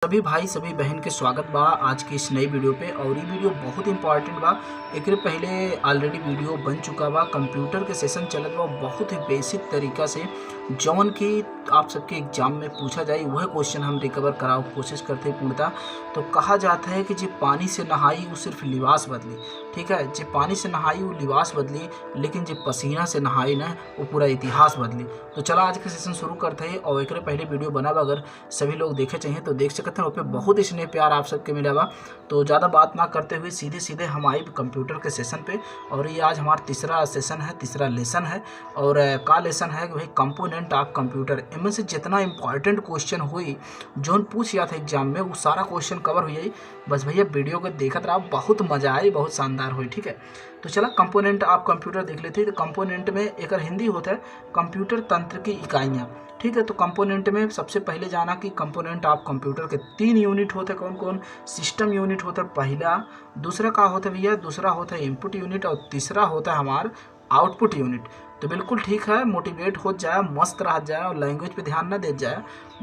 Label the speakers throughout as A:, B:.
A: सभी भाई सभी बहन के स्वागत बा आज की इस नई वीडियो पे। और ये वीडियो बहुत इंपॉर्टेंट बा। एकरे पहले ऑलरेडी वीडियो बन चुका बा, कंप्यूटर के सेशन चलत बा। बहुत ही बेसिक तरीका से जौन की आप सबके एग्जाम में पूछा जाए वह क्वेश्चन हम रिकवर कराओ कोशिश करते पूर्णतः। तो कहा जाता है कि जो पानी से नहाई वो सिर्फ लिबास बदली, ठीक है। जो पानी से नहाई वो लिबास बदली, लेकिन जो पसीना से नहाई ना वो पूरा इतिहास बदली। तो चला आज का सेशन शुरू करते हैं। और एक पहले वीडियो बना बा, अगर सभी लोग देखे चाहिए तो देख सकते हैं। बहुत ही स्नेह प्यार आप सबके मिला बा। तो ज़्यादा बात ना करते हुए सीधे सीधे हम आए कंप्यूटर के सेशन पे। और ये आज हमारा तीसरा सेशन है, तीसरा लेसन है। और का लेसन है कि भाई कंपोनेंट ऑफ कंप्यूटर। इनमें से जितना इंपॉर्टेंट क्वेश्चन हुई जोन पूछ गया था एग्जाम में वो सारा क्वेश्चन कवर हुई। बस भैया वीडियो को देखत रहा, बहुत मजा आई, बहुत शानदार हुई, ठीक है। तो चला कंपोनेंट ऑफ कंप्यूटर देख लेते हैं। तो कंपोनेंट में एक हिंदी होता है कंप्यूटर तंत्र की इकाइयाँ, ठीक है। तो कंपोनेंट में सबसे पहले जाना कि कंपोनेंट ऑफ कंप्यूटर के 3 यूनिट होते हैं। कौन कौन? सिस्टम यूनिट होता है पहला, दूसरा का होता है भैया, दूसरा होता है इनपुट यूनिट, और तीसरा होता है हमारा आउटपुट यूनिट। तो बिल्कुल ठीक है, मोटिवेट हो जाए, मस्त रह जाए और लैंग्वेज पे ध्यान ना दे जाए।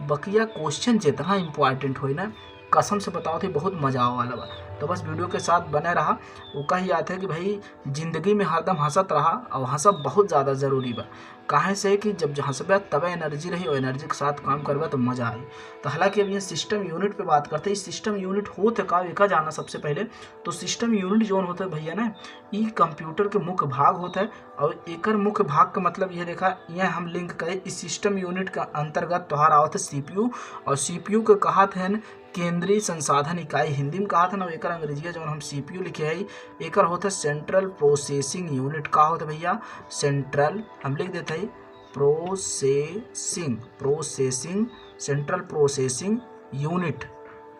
A: बकिया क्वेश्चन जितना इंपॉर्टेंट हो ना कसम से बताओ थी बहुत मजा आने वाला बा। तो बस वीडियो के साथ बने रहा। वो कही याद है कि भाई जिंदगी में हरदम हंसत रहा, और हंसब बहुत ज़्यादा ज़रूरी बा। काहे से कि जब हंसबे तब एनर्जी रही और एनर्जी के साथ काम करबे तो मज़ा आई। तो हालांकि अब ये सिस्टम यूनिट पे बात करते हैं। सिस्टम यूनिट होते का एका जाना सबसे पहले। तो सिस्टम यूनिट जोन होता है भैया ना, ये कंप्यूटर के मुख्य भाग होता है। और एकर मुख्य भाग का मतलब ये देखा, यह हम लिंक करें इस सिस्टम यूनिट का अंतर्गत तोहार आवत है CPU। और CPU के कहा थे केंद्रीय संसाधन इकाई, हिंदी में कहा था ना। एक अंग्रेजी जो हम CPU लिखे है, एक होता है सेंट्रल प्रोसेसिंग यूनिट। का होता है भैया? सेंट्रल हम लिख देते हैं प्रोसेसिंग सेंट्रल प्रोसेसिंग यूनिट,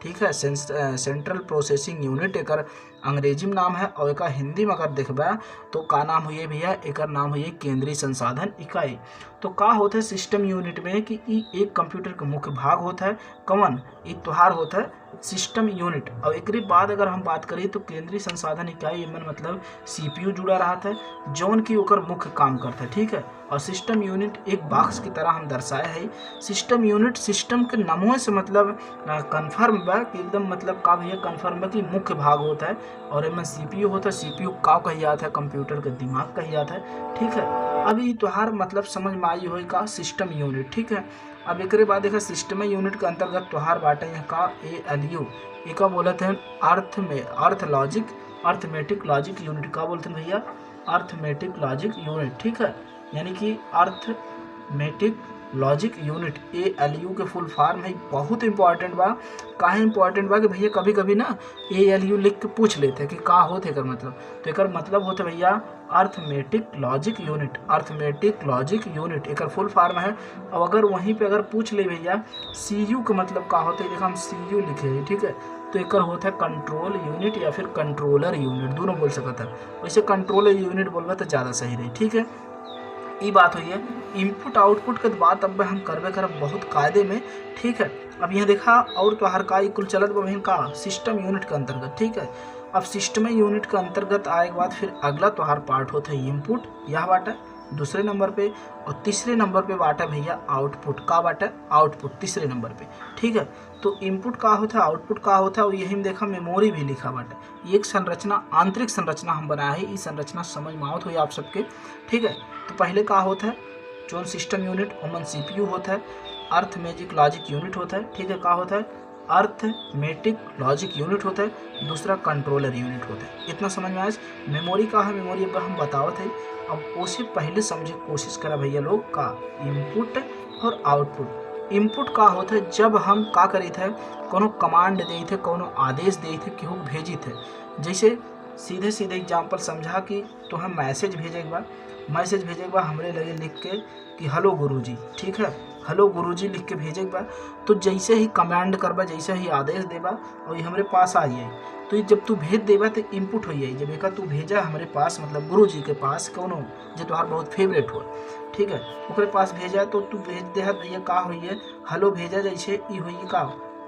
A: ठीक है। सेंट्रल प्रोसेसिंग यूनिट एक अंग्रेजी में नाम है। और एक हिंदी में अगर देखबा तो का नाम हुई भैया, एक नाम हुई केंद्रीय संसाधन इकाई। तो का होता है सिस्टम यूनिट में कि एक कंप्यूटर का मुख्य भाग होता है। कौन? एक त्योहार होता है सिस्टम यूनिट। और एक बाद अगर हम बात करें तो केंद्रीय संसाधन इकाई में मतलब CPU जुड़ा रहा था जौन की ओकर मुख्य काम करता है, ठीक है। और सिस्टम यूनिट एक बॉक्स की तरह हम दर्शाया है। सिस्टम यूनिट सिस्टम के नामों से मतलब कन्फर्म बा कि एकदम मतलब का भैया कन्फर्म बा कि मुख्य भाग होता है। और इनमें CPU होता है। CPU का कही जाता है? कंप्यूटर के दिमाग कही जाता है, ठीक है। अभी त्योहार मतलब समझ में आई हो का सिस्टम यूनिट, ठीक है। अब एक बाद देखा सिस्टम यूनिट के अंतर्गत त्योहार बाटे हैं का ALU। ये का बोलते हैं अर्थमेटिक लॉजिक यूनिट। का बोलते हैं भैया? अर्थमेटिक लॉजिक यूनिट, ठीक है। यानी कि अर्थमेटिक लॉजिक यूनिट ALU के फुल फॉर्म है। बहुत इंपॉर्टेंट बा। काहे इंपॉर्टेंट बा कि भैया कभी कभी ना ALU लिख के पूछ लेते हैं कि का होते एकर मतलब। तो एकर मतलब होता है भैया arithmetic logic unit. Arithmetic logic unit एक फुल फॉर्म है। और अगर वहीं पे अगर पूछ ले भैया CU का मतलब का होता है, देखा हम CU लिखे हैं, ठीक है। तो एक होता है कंट्रोल यूनिट या फिर कंट्रोलर यूनिट, दोनों बोल सकता है। वैसे कंट्रोलर यूनिट बोलबा तो ज़्यादा सही रही, ठीक है। ये बात हुई है इनपुट आउटपुट के बात अब हम करबे करब बहुत कायदे में, ठीक है। अब यहाँ देखा और तो हर का कुल चलत बहन का सिस्टम यूनिट के अंतर्गत, ठीक है। अब सिस्टम यूनिट के अंतर्गत आए के बाद फिर अगला तोहार पार्ट होता है इनपुट, यह बाटा दूसरे नंबर पे। और तीसरे नंबर पे बाटा भैया आउटपुट। का बाटा? आउटपुट तीसरे नंबर पे, ठीक है। तो इनपुट का होता है, आउटपुट का होता है। और यही में देखा मेमोरी भी लिखा बाटा। एक संरचना, आंतरिक संरचना हम बनाया है। इस संरचना समझ में आवत हुई आप सबके, ठीक है। तो पहले का होता है जो सिस्टम यूनिट ओमन CPU होता है, अर्थमेटिक लॉजिक यूनिट होता है, ठीक है। का होता है? अर्थमेटिक लॉजिक यूनिट होता है। दूसरा कंट्रोलर यूनिट होता है। इतना समझ में आया। मेमोरी का है, मेमोरी अब हम बतावत है। अब उसे पहले समझे कोशिश करा भैया लोग का इनपुट और आउटपुट। इनपुट का होता है जब हम का करी थे, कोनो कमांड दी थे, कोनो आदेश दी थे, केहू भेजी थे। जैसे सीधे सीधे एग्जाम्पल समझा कि तो हम मैसेज भेजे एक बार, मैसेज भेजे एक बार हमरे लगे लिख के कि हेलो गुरुजी, ठीक है। हेलो गुरुजी लिख के भेजे एक बार। तो जैसे ही कमांड करबा, जैसे ही आदेश देबा और ये हमारे पास आ जाए। तो ये जब तू भेज देबा तो इनपुट हो जाए। जब एक तू भेजा हमारे पास मतलब गुरुजी के पास कौनो जो तुम्हार बहुत फेवरेट हो, ठीक है, ओकरे पास भेजा तो तू भेज दे भैया का हुई है हेलो भेजा। जैसे ई हुई का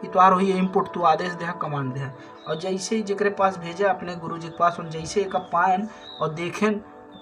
A: ये तोहार हुई इनपुट, तू आदेश दे कमांड दे। और जैसे ही जकरे पास भेजा अपने गुरुजी के पास जैसे एक पायन और देखें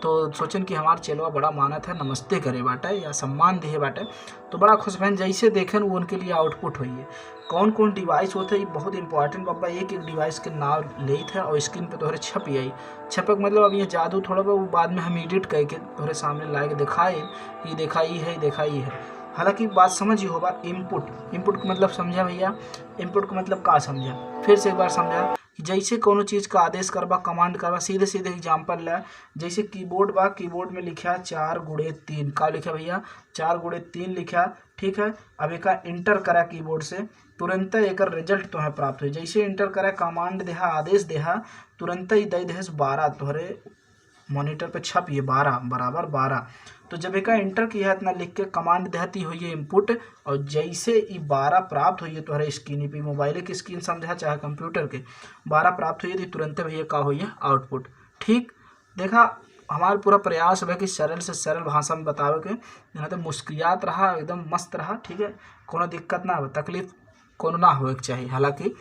A: तो सोचन कि हमार चेलवा बड़ा मानत है, नमस्ते करे बाटे या सम्मान दिए बाटे, तो बड़ा खुश बहन जैसे देखें वो उनके लिए आउटपुट हुई है। कौन कौन डिवाइस होते हैं बहुत इंपॉर्टेंट बाबा, एक एक डिवाइस के नाम ले थे और स्क्रीन पे तोहरे छप आई। छपक मतलब अब ये जादू थोड़ा बा वो बाद में हम एडिट करके तोहरे सामने ला के दिखाए कि देखा ही है, देखा ही है। हालांकि बात समझ ही होगा, इनपुट, इनपुट का मतलब समझा भैया, इनपुट का मतलब का समझा, फिर से एक बार समझा कि जैसे कोनो चीज़ का आदेश करबा, कमांड करबा, सीधे सीधे एग्जाम्पल ला, जैसे कीबोर्ड बा, कीबोर्ड में लिखा 4×3, का लिखा भैया 4×3 लिखा, ठीक है। अब एक इंटर करा कीबोर्ड से, तुरंत एक रिजल्ट तुम्हें प्राप्त हुई। जैसे इंटर करा कमांड देहा, आदेश देहा, तुरंत ही दे देस 12 तोहरे मॉनिटर पे छप ये 12 बराबर 12। तो जब एक इंटर किया इतना लिख के कमांड देती हुई है इनपुट, और जैसे ये 12 प्राप्त हुई है तुम्हारे स्क्रीन पे, मोबाइल की स्क्रीन समझा चाहे कंप्यूटर के, 12 प्राप्त हुई थी, तुरंत भैया का हुई है आउटपुट। ठीक देखा, हमारा पूरा प्रयास है कि सरल से सरल भाषा में बतावे के, यहाँ तो मुस्कियात रहा एकदम मस्त रहा, ठीक है। कोनो दिक्कत ना हो, तकलीफ कोनो ना हो चाहिए। हालांकि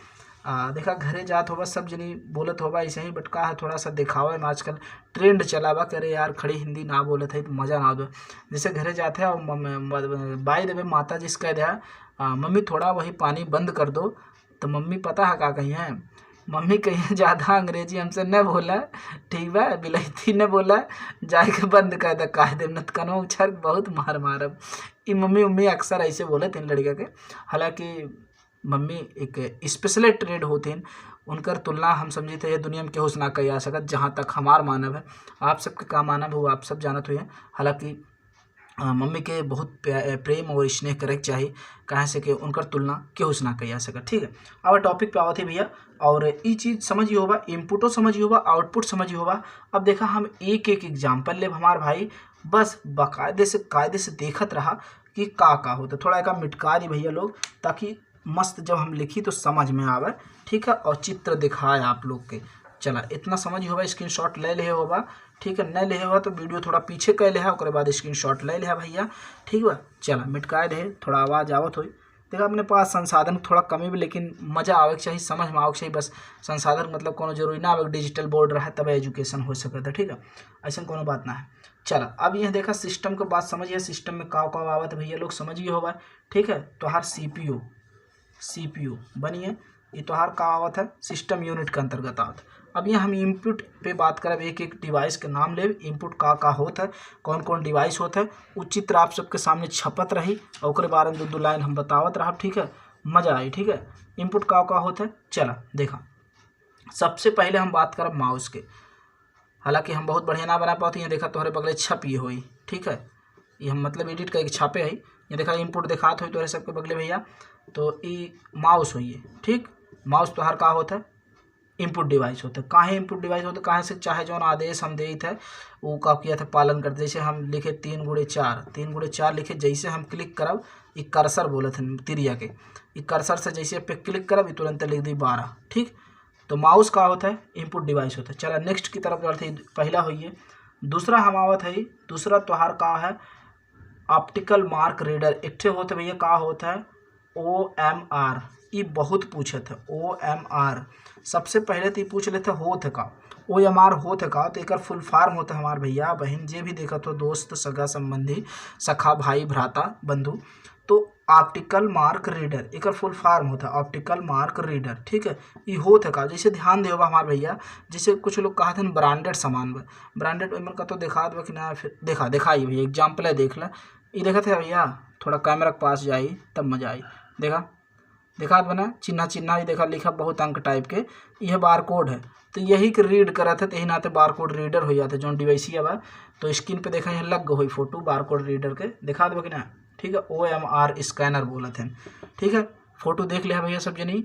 A: देखा घरे जात होगा सब जनी बोलत होगा ऐसे ही, बट का है थोड़ा सा दिखावे में आजकल ट्रेंड चला बा, करे यार खड़ी हिंदी ना बोलत है तो मज़ा ना दो। जैसे घरे जाते हैं और बाई देवे माता जी से कह दिया मम्मी थोड़ा वही पानी बंद कर दो, तो मम्मी पता है का कही है, मम्मी कहीं ज़्यादा अंग्रेजी हमसे न बोला, ठीक है, बिलैती न बोला, जाके बंद कर दे, कह दे नत कनो उछर बहुत मार मारब। ये मम्मी मम्मी अक्सर ऐसे बोले तीन लड़का के। हालांकि मम्मी एक स्पेशल ट्रेड होते हैं, उनकर तुलना हम समझी थे ये दुनिया में केहू से ना कही जा सकत, जहाँ तक हमार मानव है। आप सबके का मानव है वो आप सब जानत हुए हैं। हालांकि मम्मी के बहुत प्रेम और स्नेह करे चाहिए, कहाँ से कि उनकर तुलना केहू से ना कही जा सकत। ठीक है, अब टॉपिक पे आवत है भैया, और ये चीज़ समझी होगा, इनपुटो समझी होगा, आउटपुट समझी होगा। अब देखा हम एक एक एग्जाम्पल ले हमार भाई, बस बाकायदे से कायदे से देखत रहा कि का होता। थोड़ा एक मिटका दी भैया लोग, ताकि मस्त जब हम लिखी तो समझ में आवे, ठीक है, और चित्र दिखाए आप लोग के। चला इतना समझ होगा, स्क्रीनशॉट ले ले होगा, ठीक है, न ले होगा तो वीडियो थोड़ा पीछे कर ले, उसके बाद स्क्रीनशॉट ले ले भैया, ठीक बा। चला मिटकाए रहे, थोड़ा आवाज़ आवत हुई, देखा अपने पास संसाधन थोड़ा कमी भी, लेकिन मज़ा आवे चाहिए, समझ में आवे चाहिए। बस संसाधन मतलब कोनो जरूरी ना आवे डिजिटल बोर्ड रहे तब एजुकेशन हो सकता है, ठीक है, ऐसा कोनो बात ना है। चला अब यह देखा सिस्टम के बात समझिए, सिस्टम में का आवत भैया लोग समझिए होगा, ठीक है। तो हर सीपीयू बनिए, ये तो हर का आवत है सिस्टम यूनिट के अंतर्गत आवत। अब ये हम इनपुट पे बात करें, एक एक डिवाइस के नाम ले, इनपुट का होता है, कौन कौन डिवाइस होता है, वो चित्र आप सबके सामने छपत रही, और उसके बारे में दो लाइन हम बतावत रहा, ठीक है, मज़ा आई, ठीक है। इनपुट का होता है, चला देखा सबसे पहले हम बात करें माउस के। हालांकि हम बहुत बढ़िया ना बना पाते हैं, देखा तोहरे बगले छप ये हुई, ठीक है, ये हम मतलब एडिट करके छापे है, ये देखा इनपुट दिखात हुई तोहरे सबके बगले भैया, तो ये माउस हुई है, ठीक। माउस तो हर का होता है इनपुट डिवाइस होता है। काहे इनपुट डिवाइस होता है, कहाँ से चाहे जो आदेश हम दे थे वो का किया था पालन करते। जैसे हम लिखे 3×4 लिखे, जैसे हम क्लिक करब, ये कर्सर बोले थे तिरिया के, ये कर्सर से जैसे पे क्लिक करब तुरंत लिख दी 12, ठीक। तो माउस का होता है इनपुट डिवाइस होता है। चला नेक्स्ट की तरफ बढ़ते, पहला हुई है। दूसरा हम आवत है, दूसरा त्योहार का है ऑप्टिकल मार्क रीडर। एक होते भैया का होता है OMR, ये बहुत पूछे थे OMR। सबसे पहले तो ये पूछ लेते होते का OMR होते का, तो एक फुल फॉर्म होता है हमारे भैया बहन जे भी देखा तो दोस्त सगा संबंधी सखा भाई भ्राता बंधु, तो ऑप्टिकल मार्क रीडर एक फुल फॉर्म होता है ऑप्टिकल मार्क रीडर, ठीक है। ये होते का जैसे ध्यान दे हमारे भैया, जैसे कुछ लोग कहा थे ब्रांडेड सामान में, ब्रांडेड का तो दिखा दो कि ना, फिर दिखाई भैया एग्जाम्पल है, देख ला ये देखा थे भैया, थोड़ा कैमरा के पास जाई तब मजा आई। देखा बना चिन्हा ही देखा लिखा बहुत अंक टाइप के, यह बार कोड है, तो यही के रीड करा थे, तो यही नाते बार कोड रीडर हो जाते जो डिवाइस ही अब। तो स्क्रीन पे देखा यहाँ लग हुई फोटो बार कोड रीडर के, दिखा दो कि ना, ठीक है। OMR स्कैनर बोला थे, ठीक है। फोटो देख लिया भैया सब जनी,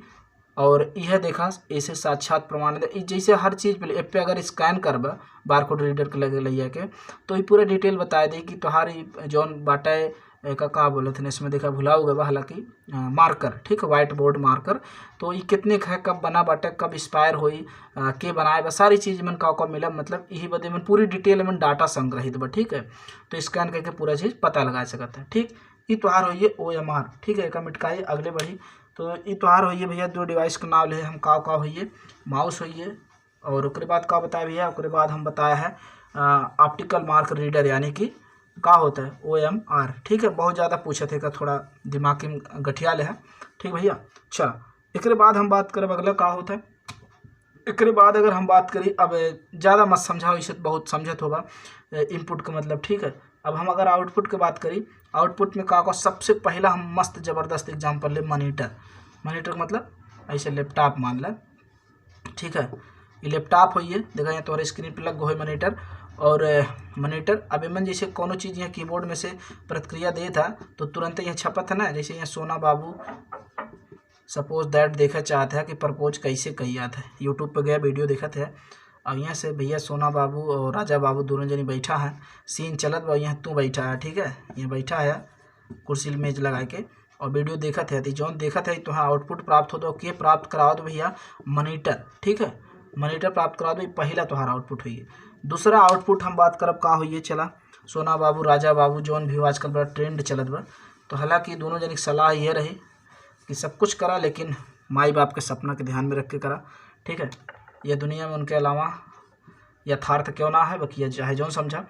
A: और यह देखा ऐसे साक्षात प्रमाण जैसे हर चीज़ पे ऐप पे अगर स्कैन करबा बार कोड रीडर के लगे लिया के, तो ये पूरा डिटेल बता दे कि तुम्हारी जौन बाटा का बोले थे इसमें देखा भुला होगा, हालांकि मार्कर, ठीक है, वाइट बोर्ड मार्कर, तो ये कितने है, कब बना बाटे, कब एक्सपायर हुई, के बनाए बा, सारी चीज़ में का मिला, मतलब यही बदे में पूरी डिटेल में डाटा संग्रहित बा, ठीक है। तो स्कैन करके पूरा चीज़ पता लगा सकता है, ठीक। ये त्योहार होइए OMR, ठीक है, एक मिटकाइए अगले बढ़ी। तो ये त्योहार होइए भैया, दो डिवाइस का नाम ले हम का होइए, माउस होइए, और उसके बाद का बताया भैया, उसके बाद हम बताया है ऑप्टिकल मार्क रीडर यानी कि का होता है OMR। ठीक है, बहुत ज़्यादा पूछे थे का, थोड़ा दिमाग में गठियाल है। ठीक भैया, चलो एक बाद हम बात करब अगला का होता है। एक बाद अगर हम बात करी, अब ज़्यादा मत समझाओ, इसे बहुत समझत होगा इनपुट का मतलब। ठीक है, अब हम अगर आउटपुट की बात करी, आउटपुट में का सबसे पहला हम मस्त ज़बरदस्त एग्जाम्पल ले मॉनिटर। मॉनिटर मतलब ऐसे लैपटॉप मान लें। ठीक है, ये लैपटॉप होइए, देखा यहाँ तुम्हारे स्क्रीन पर लग गो है मॉनिटर। और मॉनिटर अब एमन जैसे कोनो चीज़ यहाँ कीबोर्ड में से प्रतिक्रिया दे था तो तुरंत यहाँ छपत है ना। जैसे यहाँ सोना बाबू सपोज दैट देखा चाहते हैं कि प्रपोज कैसे किया था, यूट्यूब पे गया वीडियो देखा थे। और यहाँ से भैया सोना बाबू और राजा बाबू दोनों जनी बैठा है, सीन चलत बा, यहाँ तू बैठा है। ठीक है, यहाँ बैठा है कुर्सी मेज लगा के और वीडियो देखा थे। तो जौन देखा था तो हाँ आउटपुट प्राप्त हो तो के प्राप्त कराओ तो भैया मॉनिटर। ठीक है, मॉनिटर प्राप्त करा दो, पहला तुम्हारा आउटपुट हुई। दूसरा आउटपुट हम बात करब का हुई, चला सोना बाबू राजा बाबू जौन भी आजकल बड़ा ट्रेंड चलत बा। तो हालांकि दोनों जन की सलाह ये रही कि सब कुछ करा लेकिन माई बाप के सपना के ध्यान में रख के करा। ठीक है, यह दुनिया में उनके अलावा यथार्थ क्यों ना है, बकिया चाहे जौन समझा।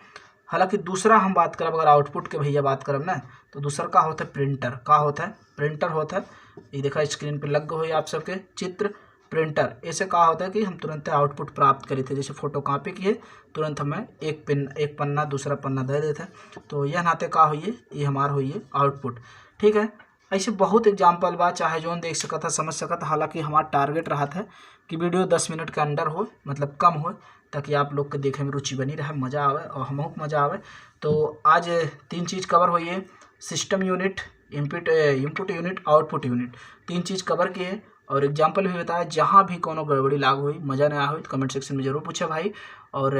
A: हालांकि दूसरा हम बात करब अगर आउटपुट के भैया बात करब ना, तो दूसरा का होता है प्रिंटर। का होता है प्रिंटर होता है, ये देखा स्क्रीन पर लग गए आप सबके चित्र। प्रिंटर ऐसे का होता है कि हम तुरंत आउटपुट प्राप्त करे थे, जैसे फोटो कॉपी की है तुरंत हमें एक पन्ना दूसरा पन्ना दे देते हैं। तो यह नाते का होइए, ये हमारा होइए आउटपुट। ठीक है, ऐसे बहुत एग्जाम्पल बा, चाहे जोन देख सकता समझ सकता। हालांकि हमारा टारगेट रहा था कि वीडियो 10 मिनट के अंदर हो, मतलब कम हो, ताकि आप लोग के देखे में रुचि बनी रहे, मज़ा आवे और हमको मज़ा आवे। तो आज 3 चीज़ कवर हुई है, system unit, input unit, output unit, 3 चीज़ कवर किए और एग्जाम्पल भी बताया। जहाँ भी कोनो गड़बड़ी लागू हुई, मज़ा नहीं आया हुई तो कमेंट सेक्शन में ज़रूर पूछे भाई। और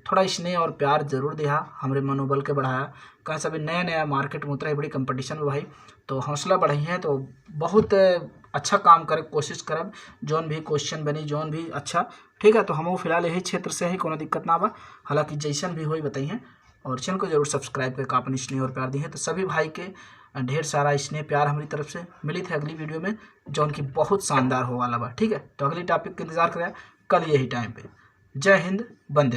A: थोड़ा स्नेह और प्यार ज़रूर दिया, हमारे मनोबल के बढ़ाया। कहीं से भी नया नया मार्केट में उतरा है, बड़ी कंपटीशन में भाई, तो हौसला बढ़ाई है। तो बहुत अच्छा काम करे कोशिश करब, जौन भी क्वेश्चन बनी जौन भी अच्छा। ठीक है, तो हम फिलहाल यही क्षेत्र से ही, कोनो दिक्कत ना बा। हालांकि जैसन भी हो बताइए, और चैनल को जरूर सब्सक्राइब करके अपनी स्नेह और प्यार दी है। तो सभी भाई के ढेर सारा स्नेह प्यार हमारी तरफ से मिली थे अगली वीडियो में, जो उनकी बहुत शानदार हो वाला बा। ठीक है, तो अगली टॉपिक का इंतजार करें कल यही टाइम पे। जय हिंद, वंदे।